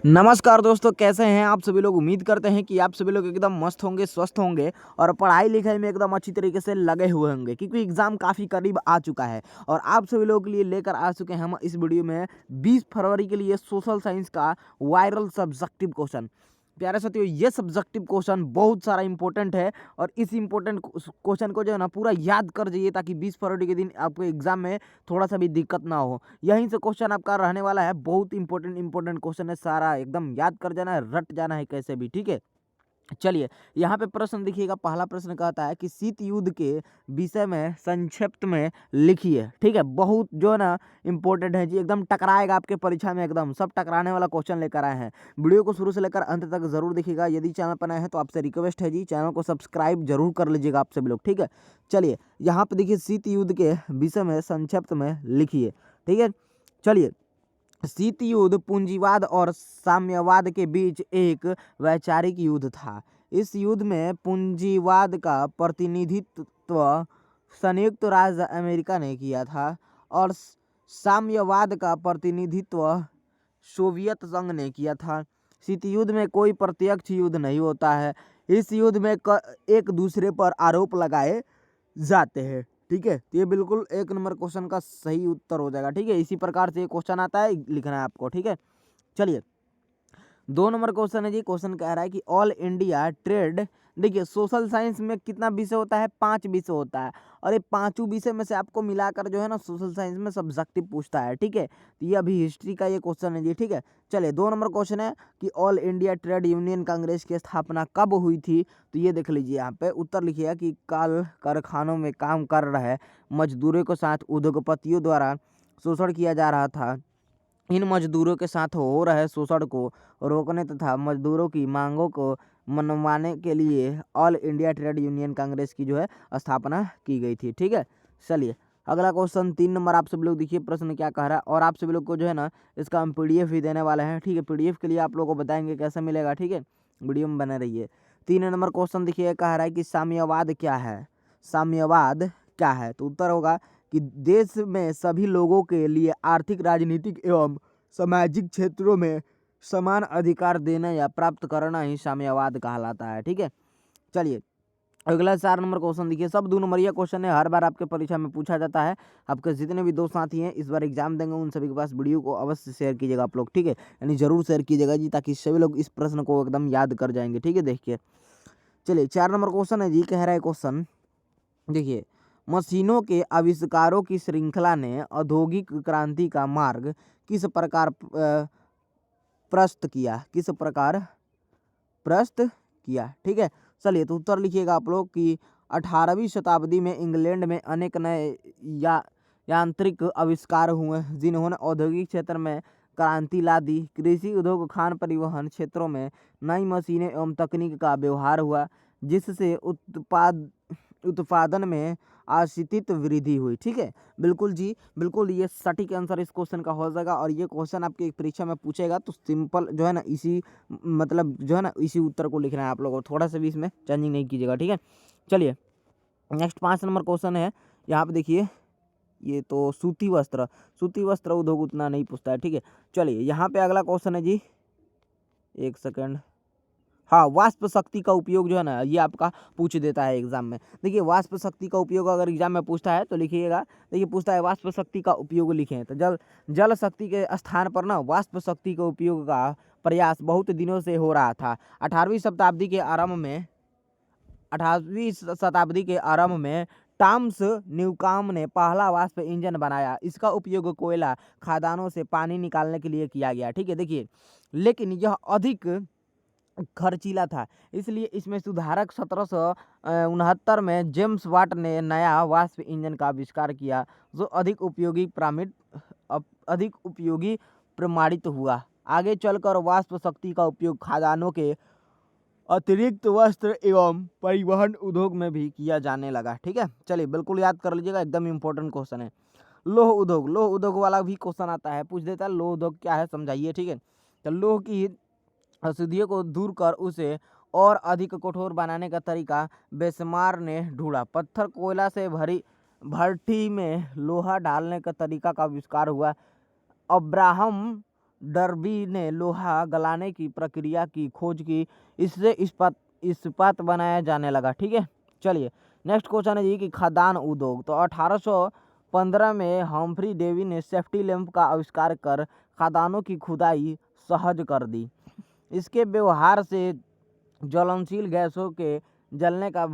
नमस्कार दोस्तों, कैसे हैं आप सभी लोग। उम्मीद करते हैं कि आप सभी लोग एकदम मस्त होंगे, स्वस्थ होंगे और पढ़ाई लिखाई में एकदम अच्छी तरीके से लगे हुए होंगे, क्योंकि एग्जाम काफ़ी करीब आ चुका है। और आप सभी लोगों के लिए लेकर आ चुके हैं हम इस वीडियो में 20 फरवरी के लिए सोशल साइंस का वायरल सब्जेक्टिव क्वेश्चन। प्यारे साथियों, ये सब्जेक्टिव क्वेश्चन बहुत सारा इंपॉर्टेंट है और इस इंपॉर्टेंट क्वेश्चन को जो है ना पूरा याद कर जाइए, ताकि 20 फरवरी के दिन आपको एग्जाम में थोड़ा सा भी दिक्कत ना हो। यहीं से क्वेश्चन आपका रहने वाला है। बहुत इंपॉर्टेंट क्वेश्चन है, सारा एकदम याद कर जाना है, रट जाना है कैसे भी, ठीक है। चलिए, यहाँ पे प्रश्न देखिएगा। पहला प्रश्न कहता है कि शीत युद्ध के विषय में संक्षिप्त में लिखिए। ठीक है, बहुत जो है ना इंपॉर्टेंट है जी, एकदम टकराएगा आपके परीक्षा में, एकदम सब टकराने वाला क्वेश्चन लेकर आए हैं। वीडियो को शुरू से लेकर अंत तक जरूर देखिएगा। यदि चैनल पर नए हैं तो आपसे रिक्वेस्ट है जी, चैनल को सब्सक्राइब जरूर कर लीजिएगा आप सभी लोग, ठीक है। चलिए, यहाँ पे देखिए, शीत युद्ध के विषय में संक्षिप्त में लिखिए, ठीक है। चलिए, शीत युद्ध पूंजीवाद और साम्यवाद के बीच एक वैचारिक युद्ध था। इस युद्ध में पूंजीवाद का प्रतिनिधित्व संयुक्त राज्य अमेरिका ने किया था और साम्यवाद का प्रतिनिधित्व सोवियत संघ ने किया था। शीत युद्ध में कोई प्रत्यक्ष युद्ध नहीं होता है। इस युद्ध में एक दूसरे पर आरोप लगाए जाते हैं, ठीक है। तो ये बिल्कुल एक नंबर क्वेश्चन का सही उत्तर हो जाएगा, ठीक है। इसी प्रकार से क्वेश्चन आता है, लिखना है आपको, ठीक है। चलिए, 2 नंबर क्वेश्चन है जी। क्वेश्चन कह रहा है कि ऑल इंडिया ट्रेड, देखिए सोशल साइंस में कितना विषय होता है, 5 विषय होता है। और ये पांचों विषय में से आपको मिलाकर जो है ना सोशल साइंस में सब्जेक्टिव पूछता है, ठीक है। तो ये अभी हिस्ट्री का ये क्वेश्चन है जी, ठीक है। चलिए, 2 नंबर क्वेश्चन है कि all India trade union Congress की स्थापना कब हुई थी। तो ये देख लीजिए, यहाँ पे उत्तर लिखिएगा कि कल कारखानों में काम कर रहे मजदूरों के साथ उद्योगपतियों द्वारा शोषण किया जा रहा था। इन मजदूरों के साथ हो रहे शोषण को रोकने तथा मजदूरों की मांगों को मनवाने के लिए all India trade union Congress की जो है स्थापना की गई थी, ठीक है। चलिए, अगला क्वेश्चन 3 नंबर आप सभी लोग देखिए, प्रश्न क्या कह रहा है। और आप सभी लोग को जो है ना इसका हम पीडीएफ भी देने वाले हैं, ठीक है। पीडीएफ के लिए आप लोगों को बताएंगे कैसे मिलेगा, ठीक है। वीडियो में बने रहिए। 3 नंबर क्वेश्चन देखिए, कह रहा है कि साम्यवाद क्या है। साम्यवाद क्या है, तो उत्तर होगा कि देश में सभी लोगों के लिए आर्थिक, राजनीतिक एवं सामाजिक क्षेत्रों में समान अधिकार देना या प्राप्त करना ही साम्यवाद कहलाता है, ठीक है। चलिए, अगला 4 नंबर क्वेश्चन देखिए। सब 2 नंबरिया क्वेश्चन है, हर बार आपके परीक्षा में पूछा जाता है। आपके जितने भी दोस्त साथी हैं इस बार एग्जाम देंगे, उन सभी के पास वीडियो को अवश्य शेयर कीजिएगा आप लोग, ठीक है। यानी जरूर शेयर कीजिएगा जी, ताकि सभी लोग इस प्रश्न को एकदम याद कर जाएंगे, ठीक है। देखिए, चलिए, 4 नंबर क्वेश्चन है जी। कह रहा है क्वेश्चन, देखिए, मशीनों के आविष्कारों की श्रृंखला ने औद्योगिक क्रांति का मार्ग किस प्रकार प्रशस्त किया, किस प्रकार प्रशस्त किया, ठीक है। चलिए, तो उत्तर लिखिएगा आप लोग कि 18वीं शताब्दी में इंग्लैंड में अनेक नए यांत्रिक आविष्कार हुए जिन्होंने औद्योगिक क्षेत्र में क्रांति ला दी। कृषि, उद्योग, खान, परिवहन क्षेत्रों में नई मशीनें एवं तकनीक का व्यवहार हुआ, जिससे उत्पादन में अशिक्षित वृद्धि हुई, ठीक है। बिल्कुल जी, बिल्कुल ये सटीक आंसर इस क्वेश्चन का हो जाएगा। और ये क्वेश्चन आपकी परीक्षा में पूछेगा तो सिंपल जो है ना इसी मतलब जो है ना इसी उत्तर को लिखना है आप लोगों को, थोड़ा सा भी इसमें चेंजिंग नहीं कीजिएगा, ठीक है। चलिए, नेक्स्ट 5 नंबर क्वेश्चन है। यहाँ पे देखिए, ये तो सूती वस्त्र उद्योग उतना नहीं पूछता है, ठीक है। चलिए, यहाँ पे अगला क्वेश्चन है जी, एक सेकेंड। हाँ, वाष्प शक्ति का उपयोग जो है ना ये आपका पूछ देता है एग्जाम में। देखिए, वाष्प शक्ति का उपयोग अगर एग्जाम में पूछता है तो लिखिएगा। देखिए, पूछता है वाष्प शक्ति का उपयोग लिखें, तो जल शक्ति के स्थान पर ना वाष्प शक्ति के उपयोग का प्रयास बहुत दिनों से हो रहा था। 18वीं शताब्दी के आरंभ में 18वीं शताब्दी के आरंभ में टॉमस न्यूकॉम्ब ने पहला वाष्प इंजन बनाया। इसका उपयोग कोयला खदानों से पानी निकालने के लिए किया गया, ठीक है। देखिए, लेकिन यह अधिक खर्चीला था, इसलिए इसमें सुधारक 1769 में जेम्स वाट ने नया वाष्प इंजन का आविष्कार किया, जो अधिक उपयोगी प्रमाणित हुआ। आगे चलकर वाष्प शक्ति का उपयोग खदानों के अतिरिक्त वस्त्र एवं परिवहन उद्योग में भी किया जाने लगा, ठीक है। चलिए, बिल्कुल याद कर लीजिएगा, एकदम इंपॉर्टेंट क्वेश्चन है। लोह उद्योग वाला भी क्वेश्चन आता है, पूछ देता है लोह उद्योग क्या है, समझाइए, ठीक है। तो लोह की अशुद्धियों को दूर कर उसे और अधिक कठोर बनाने का तरीका बेशुमार ने ढूंढा। पत्थर कोयला से भरी भट्टी में लोहा डालने का तरीका का आविष्कार हुआ। अब्राहम डर्बी ने लोहा गलाने की प्रक्रिया की खोज की, इससे इस्पात बनाया जाने लगा। ठीक है, चलिए नेक्स्ट क्वेश्चन है जी कि खदान उद्योग। तो 1815 में हम्फ्री डेवी ने सेफ्टी लैंप का आविष्कार कर खदानों की खुदाई सहज कर दी। इसके व्यवहार से ज्वलनशील गैसों के जलने का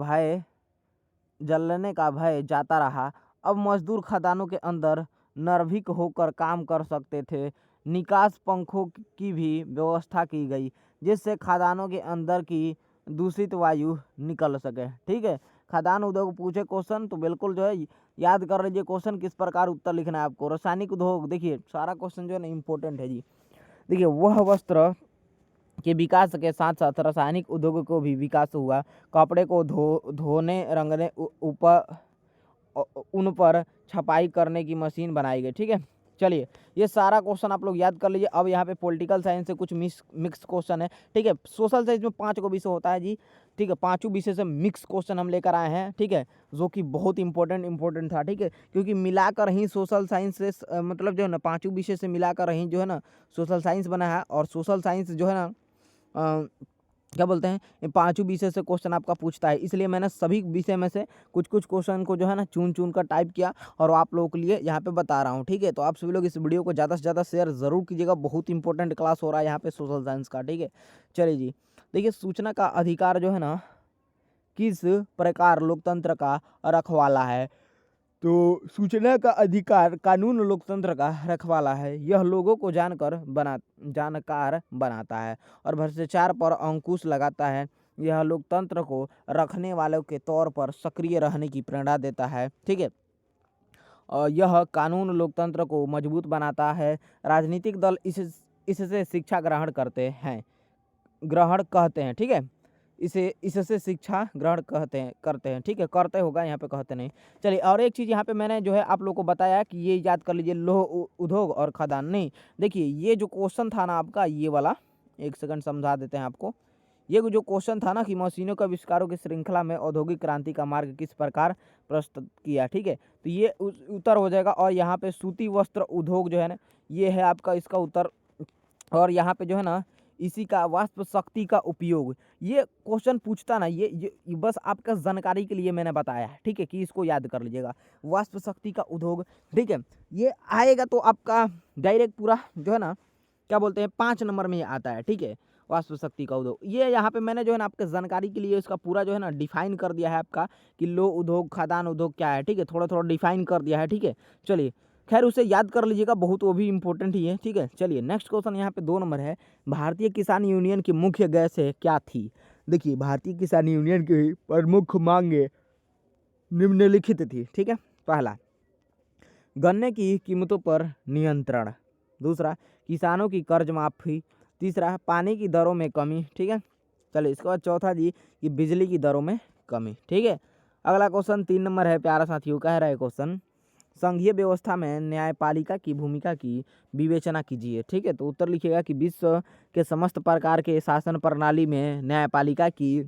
भय जाता रहा। अब मजदूर खदानों के अंदर निर्भीक होकर काम कर सकते थे। निकास पंखों की भी व्यवस्था की गई, जिससे खदानों के अंदर की दूषित वायु निकल सके। ठीक है, खदान उद्योग पूछे क्वेश्चन तो बिल्कुल जो है याद कर लीजिए क्वेश्चन किस प्रकार उत्तर लिखना है आपको। रासायनिक उद्योग, देखिए सारा क्वेश्चन जो है ना इंपॉर्टेंट है जी। देखिए वह वस्त्र के विकास के साथ साथ रासायनिक उद्योग को भी विकास हुआ। कपड़े को धोने रंगने ऊपर उन पर छपाई करने की मशीन बनाई गई। ठीक है, चलिए ये सारा क्वेश्चन आप लोग याद कर लीजिए। अब यहाँ पे पॉलिटिकल साइंस से कुछ मिक्स क्वेश्चन है। ठीक है, सोशल साइंस में 5 को विषय होता है जी। ठीक है, 5 विषय से मिक्स क्वेश्चन हम लेकर आए हैं। ठीक है, जो कि बहुत इंपॉर्टेंट था। ठीक है, क्योंकि मिलाकर ही सोशल साइंस से मतलब जो है ना 5 विषय से मिलाकर ही जो है ना सोशल साइंस बना है। और सोशल साइंस जो है ना क्या बोलते हैं, ये 5 विषय से क्वेश्चन आपका पूछता है। इसलिए मैंने सभी विषय में से कुछ क्वेश्चन को जो है ना चुन कर टाइप किया और आप लोगों के लिए यहाँ पे बता रहा हूँ। ठीक है, तो आप सभी लोग इस वीडियो को ज़्यादा से ज़्यादा शेयर ज़रूर कीजिएगा। बहुत इंपॉर्टेंट क्लास हो रहा है यहाँ पे सोशल साइंस का। ठीक है, चलिए जी, देखिए सूचना का अधिकार जो है ना किस प्रकार लोकतंत्र का रखवाला है। तो सूचना का अधिकार कानून लोकतंत्र का रखवाला है। यह लोगों को जानकार बनाता है और भ्रष्टाचार पर अंकुश लगाता है। यह लोकतंत्र को रखने वालों के तौर पर सक्रिय रहने की प्रेरणा देता है। ठीक है, और यह कानून लोकतंत्र को मजबूत बनाता है। राजनीतिक दल इससे शिक्षा ग्रहण कहते हैं। ठीक है, इससे शिक्षा ग्रहण करते हैं। ठीक है, करते होगा यहाँ पे, कहते नहीं। चलिए और एक चीज़ यहाँ पे मैंने जो है आप लोग को बताया कि ये याद कर लीजिए, लोह उद्योग और खदान। नहीं, देखिए ये जो क्वेश्चन था ना आपका, ये वाला एक सेकंड समझा देते हैं आपको। ये जो क्वेश्चन था ना कि मशीनों के आविष्कारों की श्रृंखला में औद्योगिक क्रांति का मार्ग किस प्रकार प्रस्तुत किया। ठीक है, तो ये उत्तर हो जाएगा। और यहाँ पे सूती वस्त्र उद्योग जो है ना, ये है आपका इसका उत्तर। और यहाँ पे जो है ना इसी का वाष्प शक्ति का उपयोग, ये क्वेश्चन पूछता ना, ये बस आपका जानकारी के लिए मैंने बताया है। ठीक है, कि इसको याद कर लीजिएगा, वाष्प शक्ति का उद्योग। ठीक है, ये आएगा तो आपका डायरेक्ट पूरा जो है ना क्या बोलते हैं 5 नंबर में ये आता है। ठीक है, वाष्प शक्ति का उद्योग, ये यहाँ पे मैंने जो है ना आपके जानकारी के लिए इसका पूरा जो है ना डिफाइन कर दिया है आपका कि लोह उद्योग खदान उद्योग क्या है। ठीक है, थोड़ा डिफाइन कर दिया है। ठीक है, चलिए खैर उसे याद कर लीजिएगा, बहुत वो भी इंपॉर्टेंट ही है। ठीक है, चलिए नेक्स्ट क्वेश्चन यहाँ पे 2 नंबर है। भारतीय किसान यूनियन की मुख्य गैसें क्या थी। देखिए भारतीय किसान यूनियन की प्रमुख मांगे निम्नलिखित थी। ठीक है, पहला गन्ने की कीमतों पर नियंत्रण, दूसरा किसानों की कर्ज माफी, तीसरा पानी की दरों में कमी। ठीक है, चलिए इसके बाद चौथा जी कि बिजली की दरों में कमी। ठीक है, अगला क्वेश्चन 3 नंबर है प्यारा साथियों, कह रहा है क्वेश्चन संघीय व्यवस्था में न्यायपालिका की भूमिका की विवेचना कीजिए। ठीक है, तो उत्तर लिखिएगा कि विश्व के समस्त प्रकार के शासन प्रणाली में न्यायपालिका की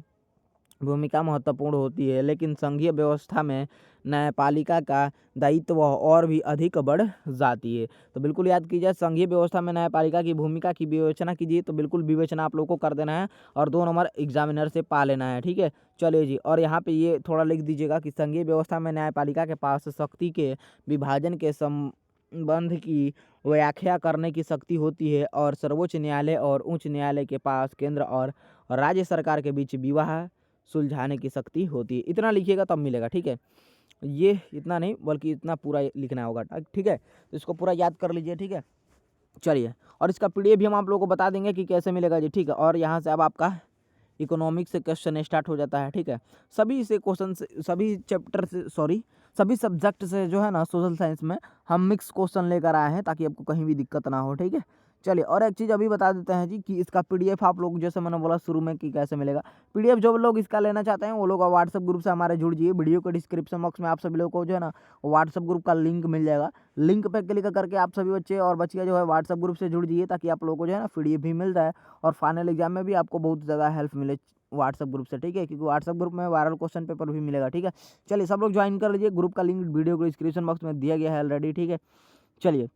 भूमिका महत्वपूर्ण होती है, लेकिन संघीय व्यवस्था में न्यायपालिका का दायित्व और भी अधिक बढ़ जाती है। तो बिल्कुल याद कीजिए, संघीय व्यवस्था में न्यायपालिका की भूमिका की विवेचना कीजिए। तो बिल्कुल विवेचना आप लोग को कर देना है और 2 नंबर एग्जामिनर से पा लेना है। ठीक है, चलिए जी, और यहाँ पे ये थोड़ा लिख दीजिएगा कि संघीय व्यवस्था में न्यायपालिका के पास शक्ति के विभाजन के संबंध की व्याख्या करने की शक्ति होती है और सर्वोच्च न्यायालय और उच्च न्यायालय के पास केंद्र और राज्य सरकार के बीच विवाह सुलझाने की शक्ति होती है। इतना लिखिएगा तब मिलेगा। ठीक है, ये इतना नहीं बल्कि इतना पूरा लिखना होगा। ठीक है, तो इसको पूरा याद कर लीजिए। ठीक है, चलिए और इसका पीडीएफ भी हम आप लोगों को बता देंगे कि कैसे मिलेगा जी। ठीक है, और यहाँ से अब आपका इकोनॉमिक्स से क्वेश्चन स्टार्ट हो जाता है। ठीक है, सभी से क्वेश्चन से, सभी चैप्टर से, सभी सब्जेक्ट से जो है ना सोशल साइंस में हम मिक्स क्वेश्चन लेकर आए हैं ताकि आपको कहीं भी दिक्कत ना हो। ठीक है, चलिए और एक चीज़ अभी बता देते हैं जी कि इसका पीडीएफ आप लोग, जैसे मैंने बोला शुरू में कि कैसे मिलेगा पीडीएफ, जो लोग इसका लेना चाहते हैं वो लोग व्हाट्सएप ग्रुप से हमारे जुड़ जाइए। वीडियो के डिस्क्रिप्शन बॉक्स में आप सभी लोगों को जो है ना व्हाट्सएप ग्रुप का लिंक मिल जाएगा। लिंक पे क्लिक करके आप सभी बच्चे और बच्चियाँ जो है व्हाट्सएप ग्रुप से जुड़ जाइए ताकि आप लोगों को जो है ना पीडीएफ भी मिल जाए और फाइनल एग्जाम में भी आपको बहुत ज़्यादा हेल्प मिले व्हाट्सएप ग्रुप से। ठीक है, क्योंकि व्हाट्सएप ग्रुप में वायरल क्वेश्चन पेपर भी मिलेगा। ठीक है, चलिए सब लोग ज्वाइन कर लीजिए, ग्रुप का लिंक वीडियो को डिस्क्रिप्शन बॉक्स में दिया गया है ऑलरेडी। ठीक है, चलिए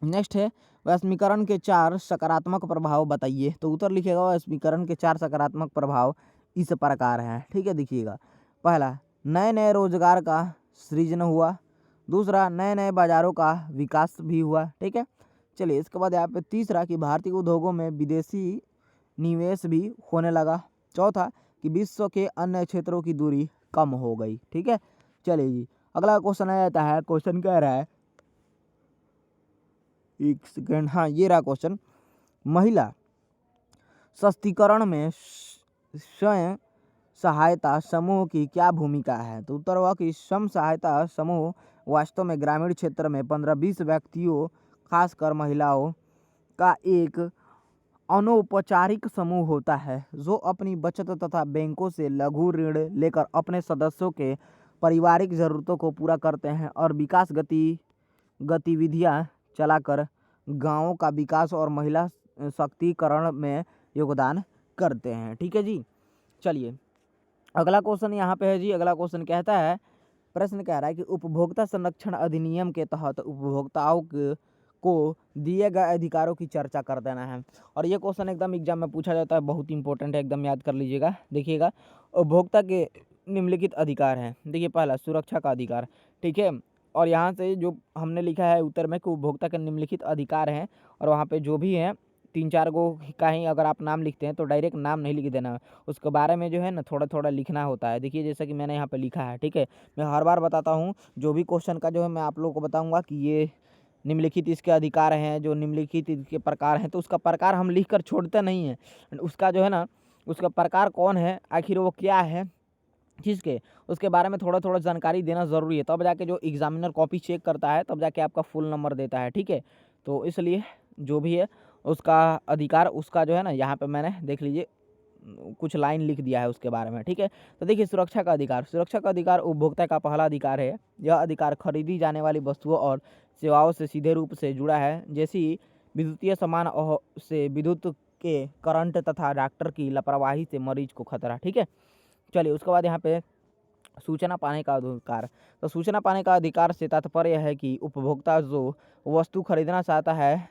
नेक्स्ट है वैश्वीकरण के 4 सकारात्मक प्रभाव बताइए। तो उत्तर लिखिएगा वैश्वीकरण के 4 सकारात्मक प्रभाव इस प्रकार हैं। ठीक है, देखिएगा। पहला, नए नए रोजगार का सृजन हुआ। दूसरा, नए नए बाजारों का विकास भी हुआ। ठीक है, चलिए इसके बाद यहाँ पे तीसरा कि भारतीय उद्योगों में विदेशी निवेश भी होने लगा। चौथा कि विश्व के अन्य क्षेत्रों की दूरी कम हो गई। ठीक है, चलिए जी अगला क्वेश्चन आ जाता है। क्वेश्चन कह रहा है, एक सेकेंड, हाँ ये रहा क्वेश्चन। महिला सशक्तिकरण में स्वयं सहायता समूह की क्या भूमिका है। तो उत्तर हुआ कि स्वयं सहायता समूह वास्तव में ग्रामीण क्षेत्र में 15-20 व्यक्तियों, खासकर महिलाओं का एक अनौपचारिक समूह होता है जो अपनी बचत तथा बैंकों से लघु ऋण लेकर अपने सदस्यों के पारिवारिक जरूरतों को पूरा करते हैं और विकास गतिविधियां चलाकर गांवों का विकास और महिला शक्तिकरण में योगदान करते हैं। ठीक है जी, चलिए अगला क्वेश्चन यहाँ पे है जी। अगला क्वेश्चन कहता है, प्रश्न कह रहा है कि उपभोक्ता संरक्षण अधिनियम के तहत उपभोक्ताओं को दिए गए अधिकारों की चर्चा कर देना है। और ये क्वेश्चन एकदम एग्जाम में पूछा जाता है, बहुत इंपॉर्टेंट है, एकदम याद कर लीजिएगा। देखिएगा, उपभोक्ता के निम्नलिखित अधिकार हैं। देखिए, पहला सुरक्षा का अधिकार। ठीक है, और यहाँ से जो हमने लिखा है उत्तर में कि उपभोक्ता के निम्नलिखित अधिकार हैं, और वहाँ पे जो भी हैं 3-4 गो का ही अगर आप नाम लिखते हैं तो डायरेक्ट नाम नहीं लिख देना, उसके बारे में जो है ना थोड़ा थोड़ा लिखना होता है। देखिए जैसा कि मैंने यहाँ पे लिखा है। ठीक है, मैं हर बार बताता हूँ, जो भी क्वेश्चन का जो है मैं आप लोगों को बताऊँगा कि ये निम्नलिखित इसके अधिकार हैं, जो निम्नलिखित इसके प्रकार हैं। तो उसका प्रकार हम लिख कर छोड़ते नहीं हैं, उसका जो है ना उसका प्रकार कौन है, आखिर वो क्या है, के उसके बारे में थोड़ा थोड़ा जानकारी देना ज़रूरी है। तब जाके जो एग्जामिनर कॉपी चेक करता है तब जाके आपका फुल नंबर देता है। ठीक है, तो इसलिए जो भी है उसका अधिकार, उसका जो है ना यहाँ पे मैंने देख लीजिए कुछ लाइन लिख दिया है उसके बारे में। ठीक है, तो देखिए सुरक्षा का अधिकार। सुरक्षा का अधिकार उपभोक्ता का पहला अधिकार है। यह अधिकार खरीदी जाने वाली वस्तुओं और सेवाओं से सीधे रूप से जुड़ा है, जैसी विद्युतीय सामान से विद्युत के करंट तथा डॉक्टर की लापरवाही से मरीज को खतरा। ठीक है, चलिए उसके बाद यहाँ पे सूचना पाने का अधिकार। तो सूचना पाने का अधिकार से तात्पर्य है कि उपभोक्ता जो वस्तु खरीदना चाहता है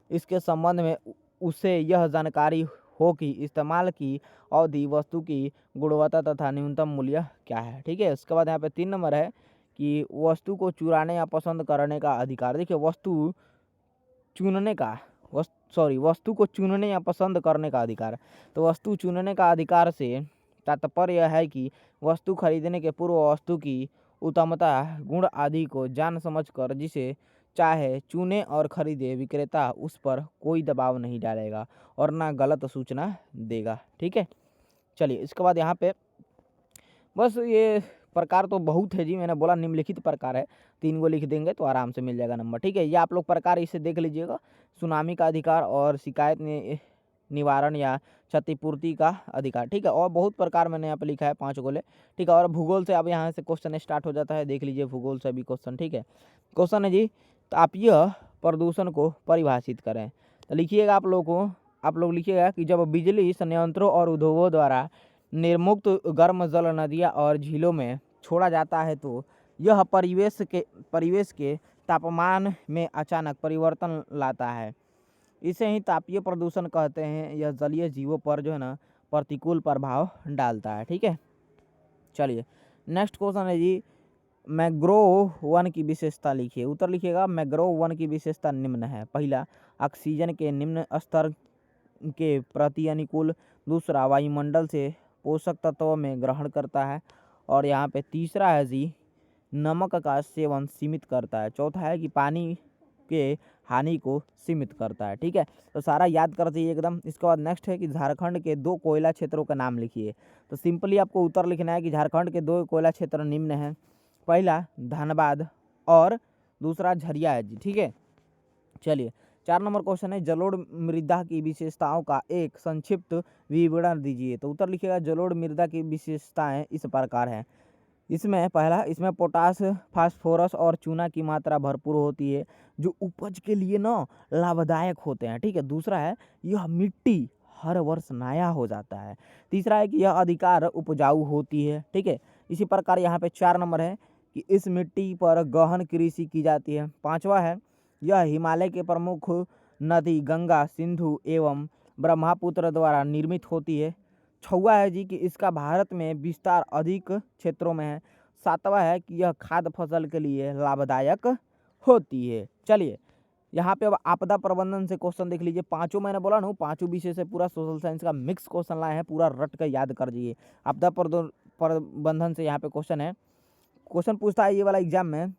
इसके संबंध में उसे यह जानकारी हो कि इस्तेमाल की अवधि, वस्तु की गुणवत्ता तथा न्यूनतम मूल्य क्या है। ठीक है, उसके बाद यहाँ पे 3 नंबर है कि वस्तु को चुराने या पसंद करने का अधिकार। देखिए वस्तु को चुनने या पसंद करने का अधिकार। तो वस्तु चुनने का अधिकार से तात्पर्य है कि वस्तु खरीदने के पूर्व वस्तु की उत्तमता, गुण आदि को जान समझकर जिसे चाहे चुने और खरीदे। विक्रेता उस पर कोई दबाव नहीं डालेगा और ना गलत सूचना देगा। ठीक है, चलिए इसके बाद यहाँ पे बस ये प्रकार तो बहुत है जी, मैंने बोला निम्नलिखित प्रकार है, 3 गो लिख देंगे तो आराम से मिल जाएगा नंबर। ठीक है, ये आप लोग प्रकार इसे देख लीजिएगा। सुनामी का अधिकार और शिकायत निवारण या क्षतिपूर्ति का अधिकार। ठीक है, और बहुत प्रकार मैंने यहाँ पे लिखा है 5 गोले। ठीक है, और भूगोल से अब यहाँ से क्वेश्चन स्टार्ट हो जाता है, देख लीजिए भूगोल से भी क्वेश्चन। ठीक है, क्वेश्चन है जी, तापीय प्रदूषण को परिभाषित करें। तो लिखिएगा आप लोग लिखिएगा कि जब बिजली संयंत्रों और उद्योगों द्वारा निर्मुक्त गर्म जल नदियाँ और झीलों में छोड़ा जाता है तो यह परिवेश के तापमान में अचानक परिवर्तन लाता है। इसे ही तापीय प्रदूषण कहते हैं। यह जलीय जीवों पर जो है ना प्रतिकूल प्रभाव डालता है। ठीक है, चलिए नेक्स्ट क्वेश्चन है जी, मैंग्रोव वन की विशेषता लिखिए। उत्तर लिखिएगा, मैंग्रोव वन की विशेषता निम्न है। पहला, ऑक्सीजन के निम्न स्तर के प्रति अनुकूल। दूसरा, वायुमंडल से पोषक तत्वों में ग्रहण करता है। और यहाँ पे तीसरा है जी, नमक का सेवन सीमित करता है। चौथा है कि पानी के हानि को सीमित करता है। ठीक है, तो सारा याद कर दीजिए एकदम। इसके बाद नेक्स्ट है कि झारखंड के 2 कोयला क्षेत्रों का नाम लिखिए। तो सिंपली आपको उत्तर लिखना है कि झारखंड के 2 कोयला क्षेत्र निम्न हैं। पहला धनबाद और दूसरा झरिया है जी। ठीक है, चलिए 4 नंबर क्वेश्चन है, जलोढ़ मृदा की विशेषताओं का एक संक्षिप्त विवरण दीजिए। तो उत्तर लिखिएगा, जलोढ़ मृदा की विशेषताएं इस प्रकार हैं। इसमें पहला, इसमें पोटास, फास्फोरस और चूना की मात्रा भरपूर होती है जो उपज के लिए ना लाभदायक होते हैं। ठीक है, दूसरा है यह मिट्टी हर वर्ष नया हो जाता है। तीसरा है कि यह अधिकार उपजाऊ होती है। ठीक है, इसी प्रकार यहाँ पे 4 नंबर है कि इस मिट्टी पर गहन कृषि की जाती है। 5वां है यह हिमालय के प्रमुख नदी गंगा, सिंधु एवं ब्रह्मपुत्र द्वारा निर्मित होती है। 6वां है जी कि इसका भारत में विस्तार अधिक क्षेत्रों में है। 7वां है कि यह खाद्य फसल के लिए लाभदायक होती है। चलिए यहाँ पे अब आपदा प्रबंधन से क्वेश्चन देख लीजिए। पांचों मैंने बोला ना, पांचों विषय से पूरा सोशल साइंस का मिक्स क्वेश्चन लाए हैं, पूरा रट कर याद कर दीजिए। आपदा प्रबंधन से यहाँ पे क्वेश्चन है। क्वेश्चन पूछता है ये वाला एग्जाम में,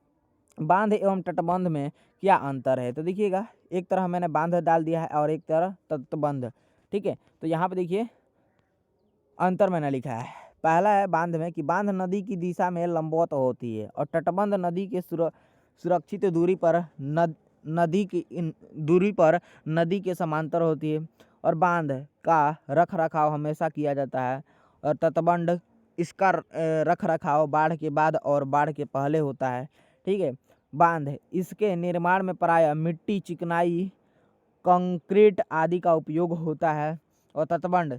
बांध एवं तटबंध में क्या अंतर है। तो देखिएगा, एक तरह मैंने बांध डाल दिया है और एक तरह तटबंध। ठीक है, तो यहाँ पे देखिए अंतर मैंने लिखा है। पहला है बांध में कि बांध नदी की दिशा में लंबवत होती है और तटबंध नदी के सुरक्षित दूरी पर नदी के समांतर होती है और बांध का रख रखाव हमेशा किया जाता है और तटबंध इसका रख रखाव बाढ़ के बाद और बाढ़ के पहले होता है। ठीक है, बांध इसके निर्माण में प्रायः मिट्टी, चिकनाई, कंक्रीट आदि का उपयोग होता है और तटबंध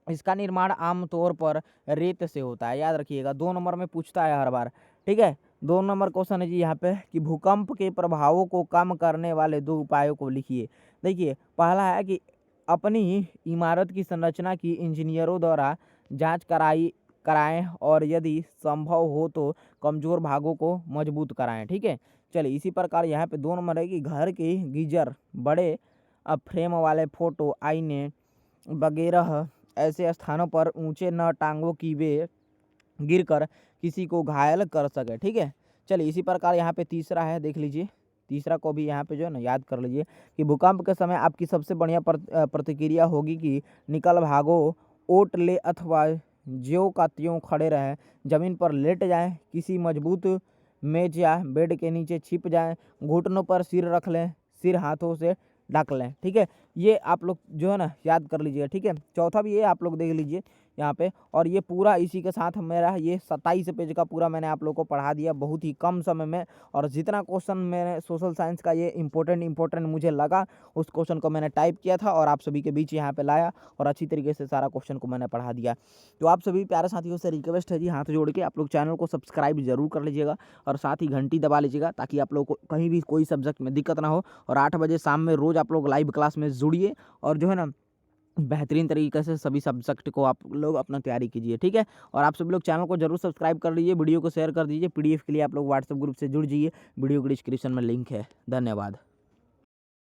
इसका निर्माण आमतौर पर रेत से होता है। याद रखिएगा, 2 नंबर में पूछता है हर बार। ठीक है, 2 नंबर क्वेश्चन है जी यहाँ पे कि भूकंप के प्रभावों को कम करने वाले 2 उपायों को लिखिए। देखिए, पहला है कि अपनी इमारत की संरचना की इंजीनियरों द्वारा जांच कराएं और यदि संभव हो तो कमजोर भागों को मजबूत कराएं। ठीक है, चलिए इसी प्रकार यहाँ पे 2 नंबर है कि घर के गीजर, बड़े फ्रेम वाले फोटो आईने वगैरह ऐसे स्थानों पर ऊंचे न टांगों की वे गिरकर किसी को घायल कर सके। ठीक है, चलिए इसी प्रकार यहाँ पे तीसरा है, देख लीजिए। तीसरा को भी यहाँ पे जो है ना याद कर लीजिए कि भूकंप के समय आपकी सबसे बढ़िया प्रतिक्रिया होगी कि निकल भागो, ओट ले अथवा ज्यों का त्यों खड़े रहें, जमीन पर लेट जाएं, किसी मजबूत मेज या बेड के नीचे छिप जाएं, घुटनों पर सिर रख लें, सिर हाथों से ढक लें। ठीक है, ये आप लोग जो है ना याद कर लीजिए। ठीक है, चौथा भी ये आप लोग देख लीजिए यहाँ पे। और ये पूरा इसी के साथ मेरा ये 27 पेज का पूरा मैंने आप लोग को पढ़ा दिया बहुत ही कम समय में। और जितना क्वेश्चन मैंने सोशल साइंस का ये इम्पोर्टेंट मुझे लगा, उस क्वेश्चन को मैंने टाइप किया था और आप सभी के बीच यहाँ पे लाया और अच्छी तरीके से सारा क्वेश्चन को मैंने पढ़ा दिया। तो आप सभी प्यारे साथियों से रिक्वेस्ट है जी, हाथ जोड़ के आप लोग चैनल को सब्सक्राइब जरूर कर लीजिएगा और साथ ही घंटी दबा लीजिएगा ताकि आप लोग को कहीं भी कोई सब्जेक्ट में दिक्कत ना हो। और 8 बजे शाम में रोज आप लोग लाइव क्लास में जुड़िए और जो है ना बेहतरीन तरीके से सभी सब्जेक्ट को आप लोग अपना तैयारी कीजिए। ठीक है, और आप सभी लोग चैनल को जरूर सब्सक्राइब कर लीजिए, वीडियो को शेयर कर दीजिए। पीडीएफ के लिए आप लोग व्हाट्सएप ग्रुप से जुड़ जाइए, वीडियो के डिस्क्रिप्शन में लिंक है। धन्यवाद।